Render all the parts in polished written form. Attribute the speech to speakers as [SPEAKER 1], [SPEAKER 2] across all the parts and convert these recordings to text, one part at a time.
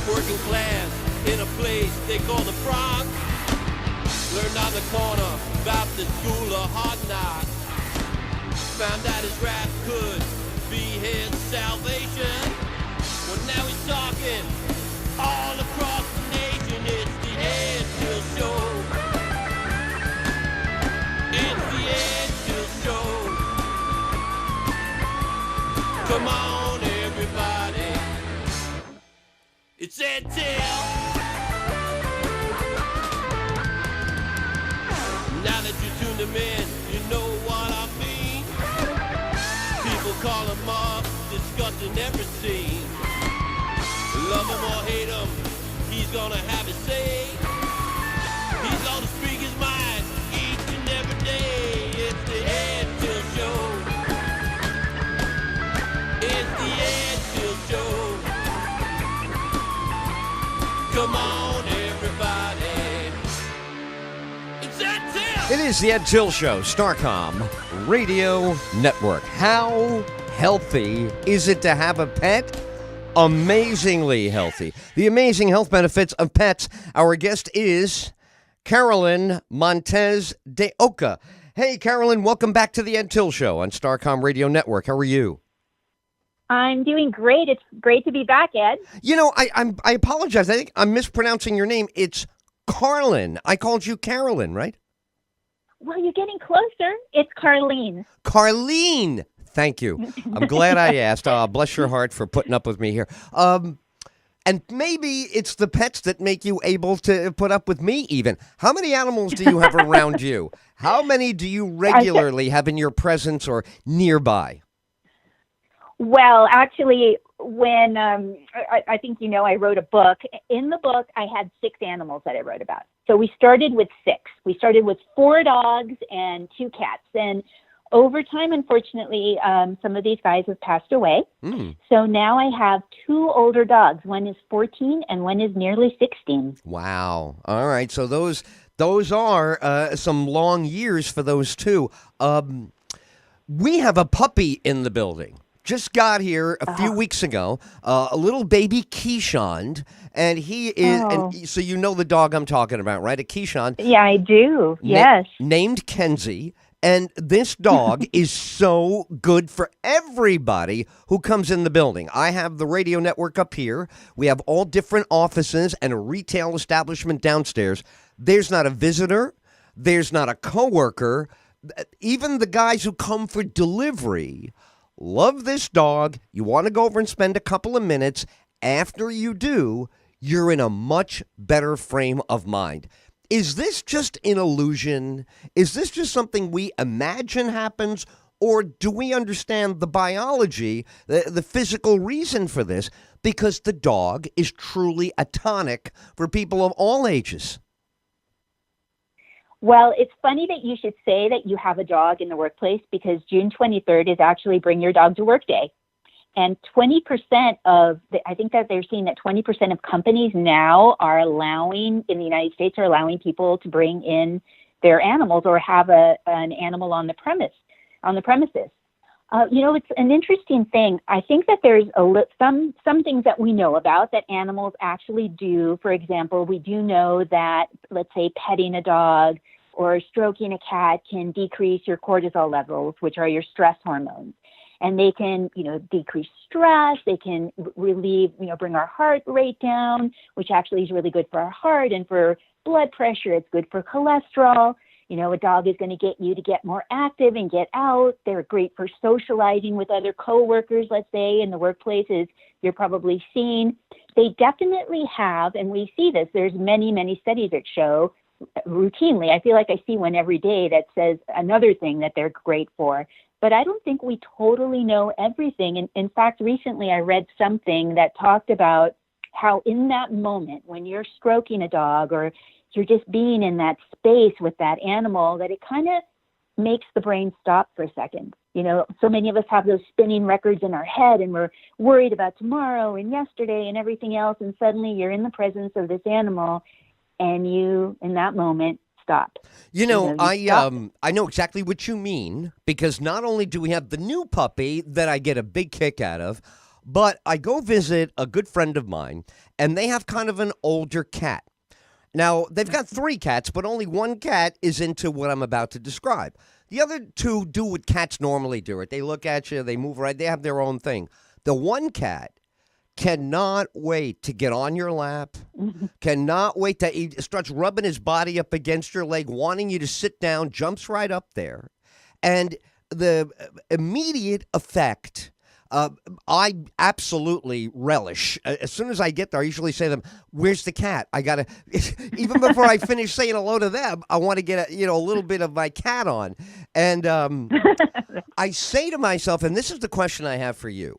[SPEAKER 1] working class in a place they call the Bronx. Learned on the corner about the school of hard knocks. Found out his rap could be his salvation. Well, now he's talking all across the nation. It's the Ed Tyll Show. It's the Ed Tyll Show. Come on, everybody. It's Ed Tyll. Now that you tuned him in, you know what I mean. People call him up, discussing every scene. Love him or hate him, he's gonna have his say. He's gonna speak his mind each and every day. It's the Ed Tyll Show. It's the Ed Tyll Show. Come on, everybody. It's Ed Tyll.
[SPEAKER 2] It is the Ed Tyll Show, Starcom Radio Network. How healthy is it to have a pet? Amazingly healthy. The amazing health benefits of pets. Our guest is Carolyn Montez de Oca. Hey, Carolyn, welcome back to the Ed Tyll Show on Starcom Radio Network. How are you?
[SPEAKER 3] I'm doing great. It's great to be back, Ed.
[SPEAKER 2] You know, I apologize. I think I'm mispronouncing your name. It's Carlin. I called you Carolyn, right?
[SPEAKER 3] Well, you're getting closer. It's Carlene.
[SPEAKER 2] Carlene. Thank you. I'm glad I asked. Bless your heart for putting up with me here. And maybe it's the pets that make you able to put up with me even. How many animals do you have around you? How many do you regularly have in your presence or nearby?
[SPEAKER 3] Well, actually, when I think you know, I wrote a book. In the book, I had 6 animals that I wrote about. So we started with 6. We started with 4 dogs and 2 cats. And over time, unfortunately, some of these guys have passed away. So now I have 2 older dogs. One is 14 and one is nearly 16.
[SPEAKER 2] Wow. All right. So those are some long years for those 2. We have a puppy in the building. Just got here a few weeks ago, a little baby Keyshawn, and he is, and so you know the dog I'm talking about, right? A Keyshawn.
[SPEAKER 3] Yeah, I do. Yes.
[SPEAKER 2] Named Kenzie. And this dog is so good for everybody who comes in the building. I have the radio network up here. We have all different offices and a retail establishment downstairs. There's not a visitor. There's not a coworker. Even the guys who come for delivery love this dog. You want to go over and spend a couple of minutes. After you do, you're in a much better frame of mind. Is this just an illusion? Is this just something we imagine happens? Or do we understand the biology, the physical reason for this? Because the dog is truly a tonic for people of all ages.
[SPEAKER 3] Well, it's funny that you should say that you have a dog in the workplace because June 23rd is actually Bring Your Dog to Work Day. And 20% I think that they're seeing that 20% of companies now are allowing, in the United States, are allowing people to bring in their animals or have an animal on the premises. You know, it's an interesting thing. I think that there's some things that we know about that animals actually do. For example, we do know that, let's say, petting a dog or stroking a cat can decrease your cortisol levels, which are your stress hormones. And they can, you know, decrease stress. They can relieve, you know, bring our heart rate down, which actually is really good for our heart and for blood pressure. It's good for cholesterol. You know, a dog is going to get you to get more active and get out. They're great for socializing with other coworkers, let's say, in the workplaces you're probably seeing. They definitely have, and we see this, there's many, many studies that show routinely, I feel like I see one every day that says another thing that they're great for. But I don't think we totally know everything. And in fact, recently I read something that talked about how in that moment when you're stroking a dog or you're just being in that space with that animal, that it kind of makes the brain stop for a second. You know, so many of us have those spinning records in our head and we're worried about tomorrow and yesterday and everything else. And suddenly you're in the presence of this animal and you, in that moment, stop.
[SPEAKER 2] I know exactly what you mean, because not only do we have the new puppy that I get a big kick out of, But I go visit a good friend of mine, and they have kind of an older cat. Now, they've got 3 cats, but only one cat is into what I'm about to describe. The other 2 do what cats normally do. They look at you, they move around, they have their own thing. The one cat cannot wait to get on your lap, cannot wait to he starts rubbing his body up against your leg, wanting you to sit down, jumps right up there. And the immediate effect, I absolutely relish. As soon as I get there, I usually say to them, "Where's the cat?" I gotta, even before I finish saying hello to them, I want to get a little bit of my cat on. And I say to myself, and this is the question I have for you: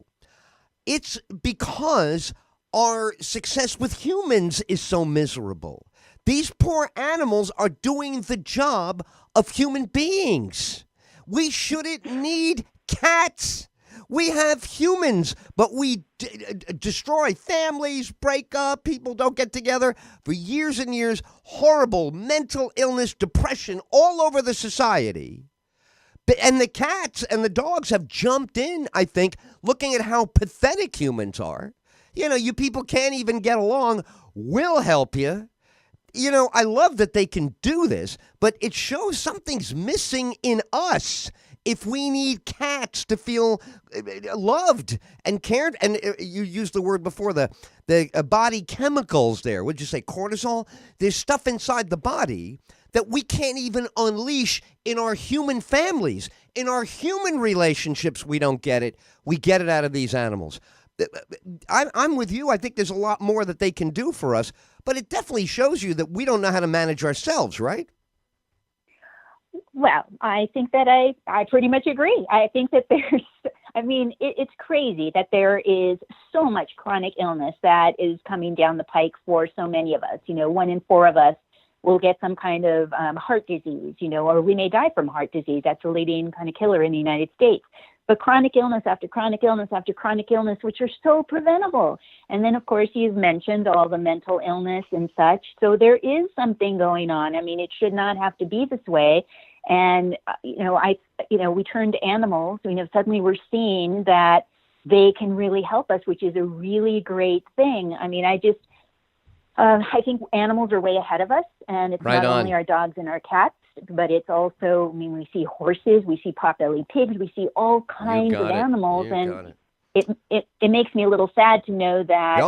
[SPEAKER 2] it's because our success with humans is so miserable. These poor animals are doing the job of human beings. We shouldn't need cats. We have humans, but we destroy families, break up, people don't get together for years and years. Horrible mental illness, depression all over the society. And the cats and the dogs have jumped in, I think, looking at how pathetic humans are. You people can't even get along. We'll help you. I love that they can do this, but it shows something's missing in us. If we need cats to feel loved and cared, and you used the word before, the body chemicals there. Would you say cortisol? There's stuff inside the body that we can't even unleash in our human families. In our human relationships, we don't get it. We get it out of these animals. I'm with you. I think there's a lot more that they can do for us, but it definitely shows you that we don't know how to manage ourselves, right?
[SPEAKER 3] Well, I think that I pretty much agree. I think that it's crazy that there is so much chronic illness that is coming down the pike for so many of us. 1 in 4 of us will get some kind of heart disease, or we may die from heart disease. That's a leading kind of killer in the United States. But chronic illness after chronic illness after chronic illness, which are so preventable. And then, of course, you've mentioned all the mental illness and such. So there is something going on. It should not have to be this way. And, we turn to animals. Suddenly we're seeing that they can really help us, which is a really great thing. I think animals are way ahead of us, and it's not only our dogs and our cats, but it's also, we see horses, we see potbelly pigs, we see all kinds of animals, and it makes me a little sad to know that,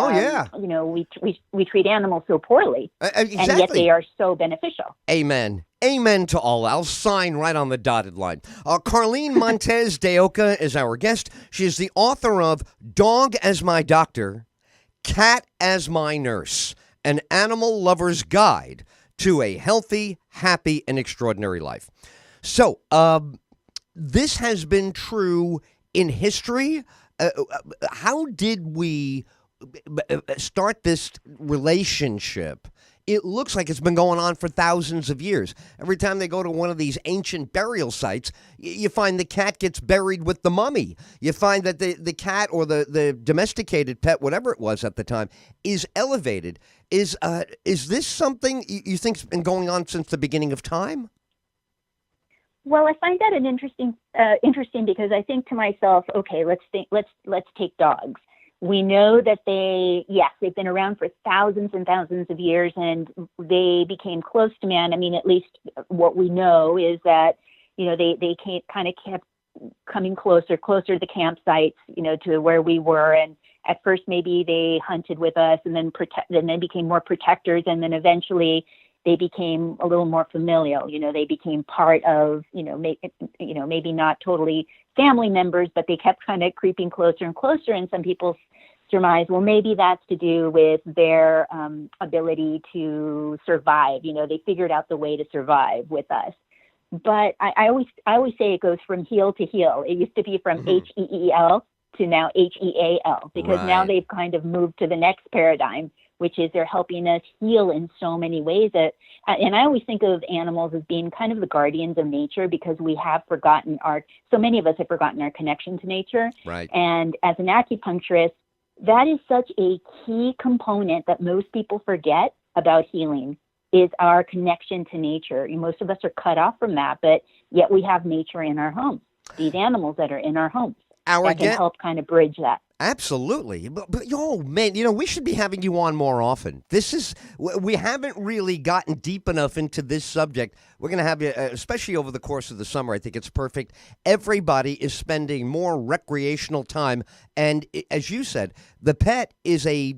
[SPEAKER 3] we treat animals so poorly,
[SPEAKER 2] exactly.
[SPEAKER 3] And yet they are so beneficial.
[SPEAKER 2] Amen. Amen to all. I'll sign right on the dotted line. Carlene Montez de Oca is our guest. She is the author of Dog as My Doctor, Cat as My Nurse, an animal lover's guide to a healthy, happy, and extraordinary life. So, this has been true in history. How did we start this relationship? It looks like it's been going on for thousands of years. Every time they go to one of these ancient burial sites, you find the cat gets buried with the mummy. You find that the cat or the domesticated pet, whatever it was at the time, is elevated. Is this something you think's been going on since the beginning of time?
[SPEAKER 3] Well, I find that interesting because I think to myself, okay, let's take dogs. We know that they've been around for thousands and thousands of years, and they became close to man. At least what we know is that, they kind of kept coming closer to the campsites, to where we were. And at first, maybe they hunted with us, and then they became more protectors, and then eventually they became a little more familial. They became part of, maybe not totally family members, but they kept kind of creeping closer and closer. And some people surmise, well, maybe that's to do with their ability to survive. They figured out the way to survive with us. But I always say it goes from heel to heel. It used to be from HEEL to now HEAL, because now they've kind of moved to the next paradigm, which is they're helping us heal in so many ways. And I always think of animals as being kind of the guardians of nature, because we have forgotten so many of us have forgotten our connection to nature.
[SPEAKER 2] Right.
[SPEAKER 3] And as an acupuncturist, that is such a key component that most people forget about healing, is our connection to nature. Most of us are cut off from that, but yet we have nature in our homes, these animals that are in our homes.
[SPEAKER 2] Our
[SPEAKER 3] that can
[SPEAKER 2] get
[SPEAKER 3] help kind of bridge that.
[SPEAKER 2] Absolutely. But oh man, we should be having you on more often. We haven't really gotten deep enough into this subject. We're going to have you, especially over the course of the summer. I think it's perfect. Everybody is spending more recreational time. And as you said, the pet is a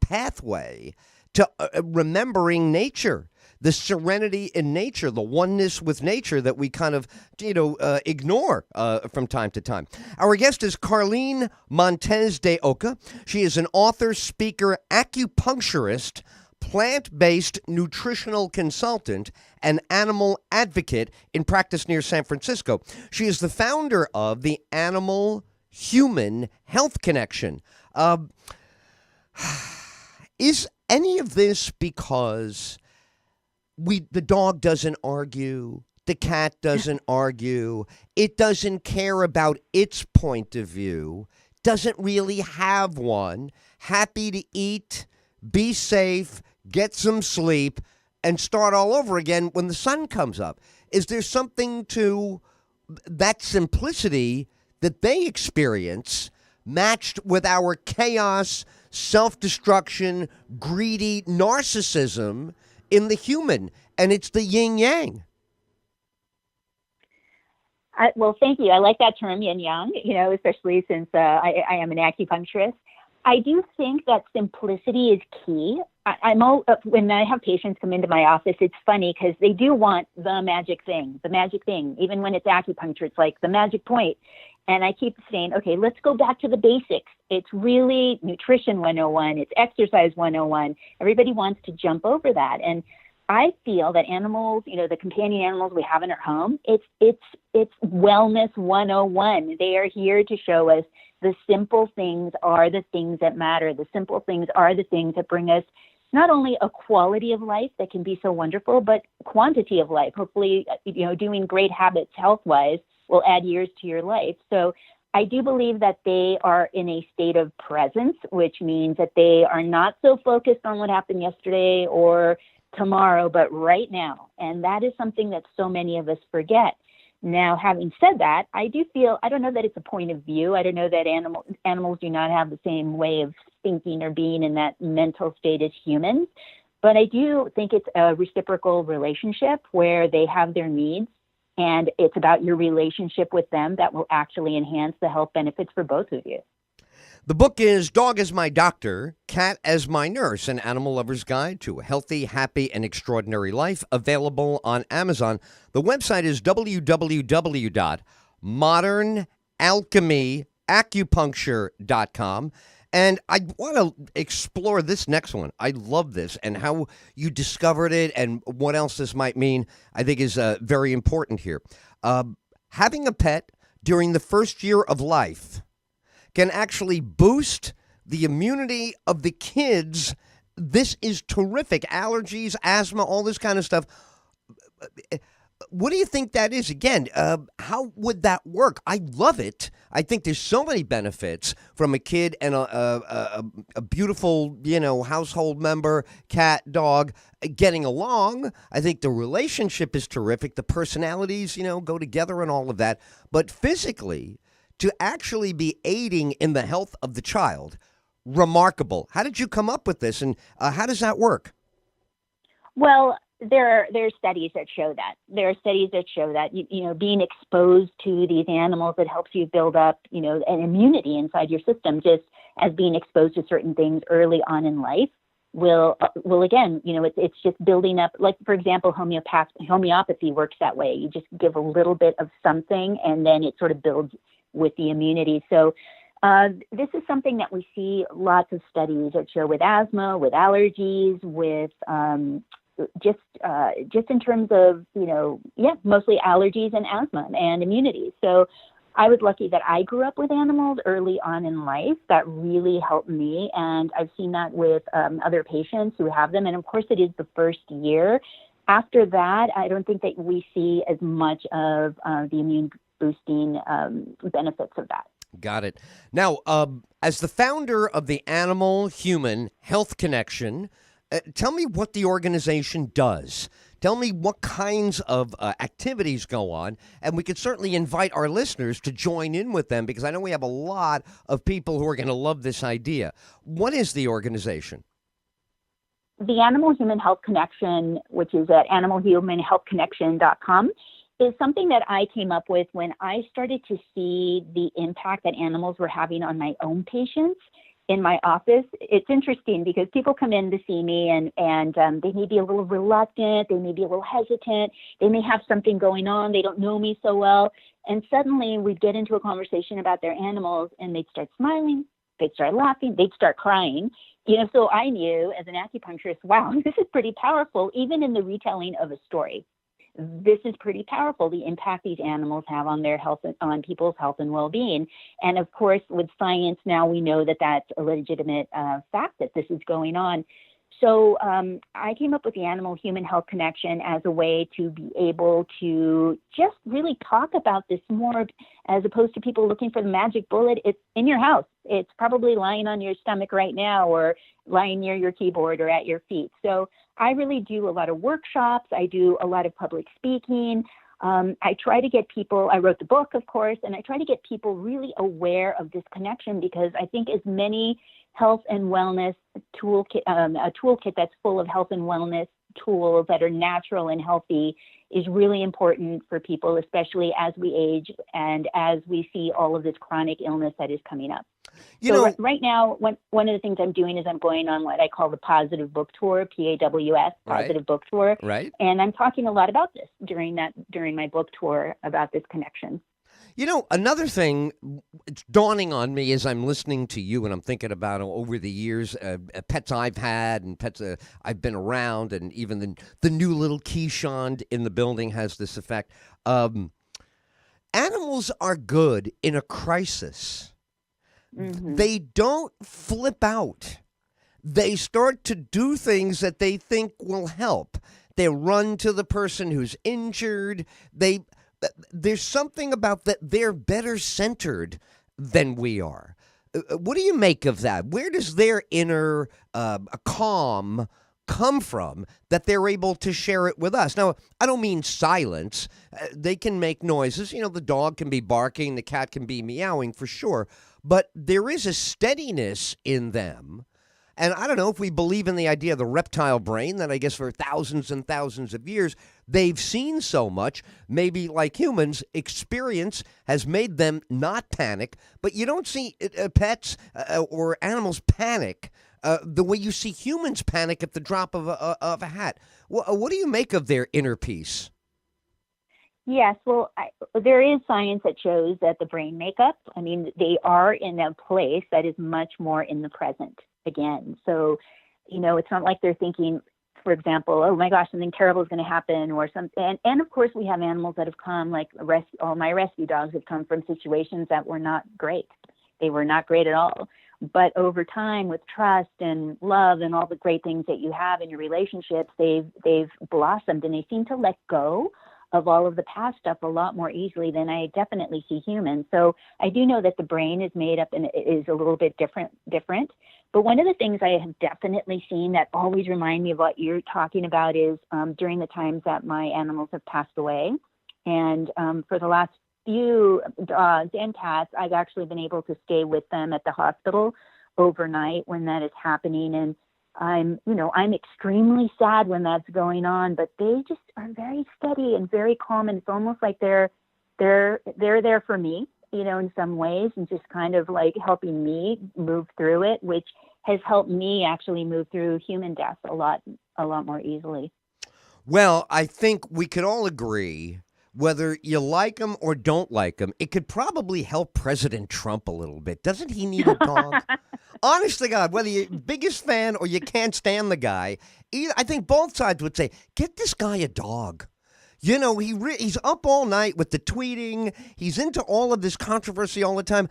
[SPEAKER 2] pathway to remembering nature. The serenity in nature, the oneness with nature that we kind of, ignore from time to time. Our guest is Carlene Montez de Oca. She is an author, speaker, acupuncturist, plant-based nutritional consultant, and animal advocate in practice near San Francisco. She is the founder of the Animal-Human Health Connection. Is any of this because the dog doesn't argue, the cat doesn't argue, it doesn't care about its point of view, doesn't really have one, happy to eat, be safe, get some sleep, and start all over again when the sun comes up? Is there something to that simplicity that they experience matched with our chaos, self-destruction, greedy narcissism in the human, and it's the yin yang?
[SPEAKER 3] Well, thank you. I like that term, yin yang, especially since I am an acupuncturist. I do think that simplicity is key. When I have patients come into my office, it's funny because they do want the magic thing. Even when it's acupuncture, it's like the magic point. And I keep saying, okay, let's go back to the basics. It's really nutrition 101. It's exercise 101. Everybody wants to jump over that. And I feel that animals, the companion animals we have in our home, it's wellness 101. They are here to show us the simple things are the things that matter. The simple things are the things that bring us not only a quality of life that can be so wonderful, but quantity of life. Hopefully, doing great habits health-wise will add years to your life. So I do believe that they are in a state of presence, which means that they are not so focused on what happened yesterday or tomorrow, but right now. And that is something that so many of us forget. Now, having said that, I don't know that it's a point of view. I don't know that animals do not have the same way of thinking or being in that mental state as humans. But I do think it's a reciprocal relationship where they have their needs. And it's about your relationship with them that will actually enhance the health benefits for both of you.
[SPEAKER 2] The book is Dog as My Doctor, Cat as My Nurse, an animal lover's guide to a healthy, happy, and extraordinary life, available on Amazon. The website is www.modernalchemyacupuncture.com. And I want to explore this next one. I love this, and how you discovered it and what else this might mean, I think is very important here. Having a pet during the first year of life can actually boost the immunity of the kids. This is terrific. Allergies, asthma, all this kind of stuff. What do you think that is? Again, how would that work? I love it. I think there's so many benefits from a kid and a beautiful, household member, cat, dog, getting along. I think the relationship is terrific. The personalities, go together and all of that. But physically, to actually be aiding in the health of the child, remarkable. How did you come up with this, and how does that work?
[SPEAKER 3] Well, there are studies that show that. There are studies that show that, being exposed to these animals, it helps you build up, an immunity inside your system, just as being exposed to certain things early on in life will again, it's just building up. Like, for example, homeopathy works that way. You just give a little bit of something, and then it sort of builds with the immunity. So this is something that we see lots of studies that show with asthma, with allergies, with just in terms of, mostly allergies and asthma and immunity. So I was lucky that I grew up with animals early on in life. That really helped me. And I've seen that with other patients who have them. And of course, it is the first year. After that, I don't think that we see as much of the immune boosting benefits of that.
[SPEAKER 2] Got it. Now, as the founder of the Animal Human Health Connection, tell me what the organization does. Tell me what kinds of activities go on, and we could certainly invite our listeners to join in with them because I know we have a lot of people who are going to love this idea. What is the organization?
[SPEAKER 3] The Animal Human Health Connection, which is at animalhumanhealthconnection.com, is something that I came up with when I started to see the impact that animals were having on my own patients in my office. It's interesting because people come in to see me and they may be a little reluctant, they may be a little hesitant, they may have something going on, they don't know me so well, and suddenly we'd get into a conversation about their animals and they'd start smiling, they'd start laughing, they'd start crying. So I knew as an acupuncturist, wow, this is pretty powerful, even in the retelling of a story. This is pretty powerful, the impact these animals have on their health, on people's health and well-being. And of course, with science now, we know that that's a legitimate fact that this is going on. So I came up with the Animal Human Health Connection as a way to be able to just really talk about this more, as opposed to people looking for the magic bullet. It's in your house. It's probably lying on your stomach right now or lying near your keyboard or at your feet. So I really do a lot of workshops. I do a lot of public speaking. I try to get people, I wrote the book, of course, and I try to get people really aware of this connection because I think as many health and wellness toolkit, a toolkit that's full of health and wellness tools that are natural and healthy is really important for people, especially as we age and as we see all of this chronic illness that is coming up. Right now, one of the things I'm doing is I'm going on what I call the Positive Book Tour, PAWS, Positive Book Tour.
[SPEAKER 2] Right.
[SPEAKER 3] And I'm talking a lot about this during my book tour about this connection.
[SPEAKER 2] Another thing it's dawning on me as I'm listening to you and I'm thinking about over the years, pets I've had and pets I've been around, and even the new little Keyshawn in the building has this effect. Animals are good in a crisis. Mm-hmm. They don't flip out. They start to do things that they think will help. They run to the person who's injured. There's something about that they're better centered than we are. What do you make of that? Where does their inner calm come from that they're able to share it with us? Now, I don't mean silence. They can make noises. The dog can be barking, the cat can be meowing for sure. But there is a steadiness in them. And I don't know if we believe in the idea of the reptile brain that I guess for thousands and thousands of years, they've seen so much. Maybe like humans, experience has made them not panic. But you don't see pets or animals panic the way you see humans panic at the drop of a hat. What do you make of their inner peace?
[SPEAKER 3] Yes, well, there is science that shows that the brain makeup, they are in a place that is much more in the present again. So, it's not like they're thinking, for example, oh my gosh, something terrible is going to happen or something. And of course, we have animals that have come, like all my rescue dogs have come from situations that were not great. They were not great at all. But over time, with trust and love and all the great things that you have in your relationships, they've blossomed and they seem to let go of all of the past stuff a lot more easily than I definitely see humans. So I do know that the brain is made up and is a little bit different. But one of the things I have definitely seen that always remind me of what you're talking about is during the times that my animals have passed away. And for the last few dogs and cats, I've actually been able to stay with them at the hospital overnight when that is happening. And I'm extremely sad when that's going on, but they just are very steady and very calm. And it's almost like they're there for me, in some ways, and just kind of like helping me move through it, which has helped me actually move through human death a lot more easily.
[SPEAKER 2] Well, I think we could all agree, whether you like him or don't like him, it could probably help President Trump a little bit. Doesn't he need a dog? Honest to God, whether you're biggest fan or you can't stand the guy, I think both sides would say, get this guy a dog. He's up all night with the tweeting. He's into all of this controversy all the time.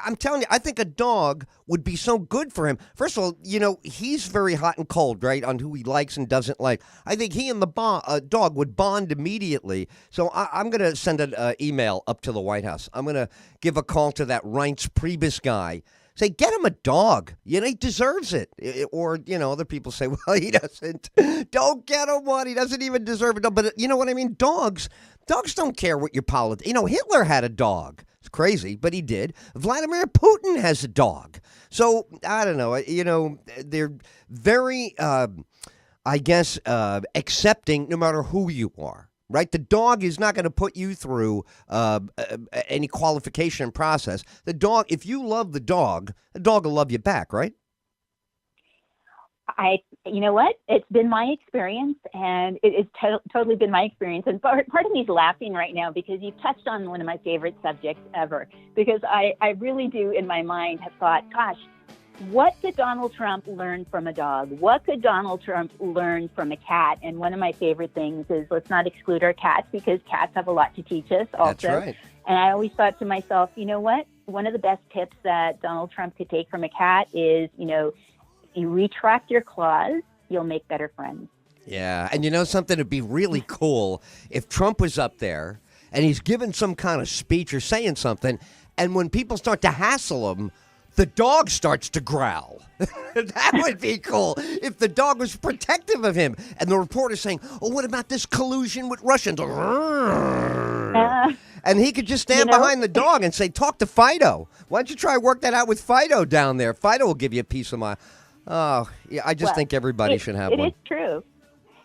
[SPEAKER 2] I'm telling you, I think a dog would be so good for him. First of all, he's very hot and cold, right, on who he likes and doesn't like. I think he and the dog would bond immediately. So I'm going to send an email up to the White House. I'm going to give a call to that Reince Priebus guy. Say, get him a dog. He deserves it. Or, other people say, well, he doesn't. Don't get him one. He doesn't even deserve it. But you know what I mean? Dogs don't care what your politics. Hitler had a dog. It's crazy, but he did. Vladimir Putin has a dog. So, I don't know. They're very, accepting no matter who you are. Right? The dog is not going to put you through any qualification process. The dog, if you love the dog will love you back, right?
[SPEAKER 3] You know what? It's been my experience, and it's totally been my experience. And part of me is laughing right now because you've touched on one of my favorite subjects ever. Because I really do, in my mind, have thought, gosh, what could Donald Trump learn from a dog? What could Donald Trump learn from a cat? And one of my favorite things is let's not exclude our cats because cats have a lot to teach us also.
[SPEAKER 2] That's right.
[SPEAKER 3] And I always thought to myself, you know what? One of the best tips that Donald Trump could take from a cat is, you retract your claws, you'll make better friends.
[SPEAKER 2] Yeah. And something, it'd be really cool if Trump was up there and he's giving some kind of speech or saying something, and when people start to hassle him, the dog starts to growl. That would be cool if the dog was protective of him. And the reporter's saying, oh, what about this collusion with Russians? And he could just stand behind the dog and say, talk to Fido. Why don't you try to work that out with Fido down there? Fido will give you a peace of mind. Oh, yeah, I just think everybody should have one.
[SPEAKER 3] It is true.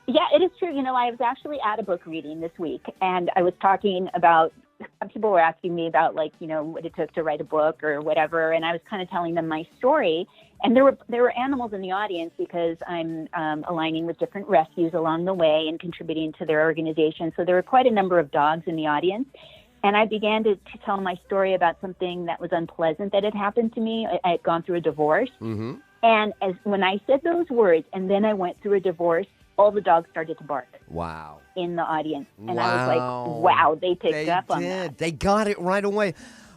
[SPEAKER 3] Yeah, it is true. I was actually at a book reading this week, and I was talking about, people were asking me about, what it took to write a book or whatever, and I was kind of telling them my story. And there were animals in the audience because I'm aligning with different rescues along the way and contributing to their organization. So there were quite a number of dogs in the audience. And I began to tell my story about something that was unpleasant that had happened to me. I had gone through a divorce. Mm-hmm. And when I said those words, and then I went through a divorce, all the dogs started to bark.
[SPEAKER 2] Wow.
[SPEAKER 3] In the audience. And I was like, wow, they picked up on that.
[SPEAKER 2] They got it right away.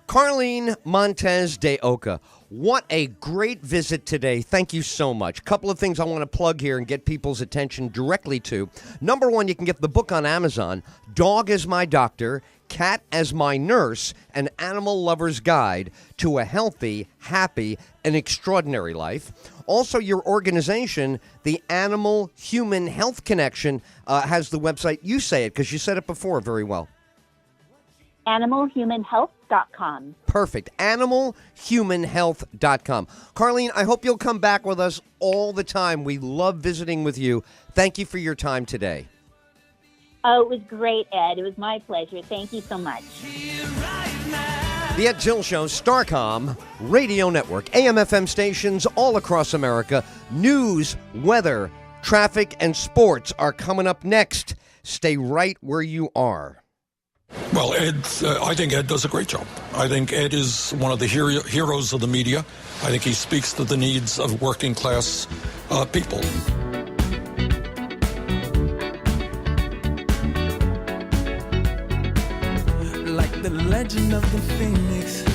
[SPEAKER 2] Carlene Montez de Oca, what a great visit today. Thank you so much. Couple of things I want to plug here and get people's attention directly to. Number one, you can get the book on Amazon, Dog as My Doctor, Cat as My Nurse, An Animal Lover's Guide to a Healthy, Happy, and Extraordinary Life. Also, your organization, the Animal Human Health Connection, has the website. You say it because you said it before very well.
[SPEAKER 3] AnimalHumanHealth.com.
[SPEAKER 2] Perfect. AnimalHumanHealth.com. Carlene, I hope you'll come back with us all the time. We love visiting with you. Thank you for your time today.
[SPEAKER 3] Oh, it was great, Ed. It was my pleasure. Thank you so much.
[SPEAKER 2] The Ed Tyll Show, Starcom Radio Network, AM/FM stations all across America. News, weather, traffic, and sports are coming up next. Stay right where you are.
[SPEAKER 4] Well, I think Ed does a great job. I think Ed is one of the heroes of the media. I think he speaks to the needs of working class people.
[SPEAKER 5] Like the legend of the phoenix.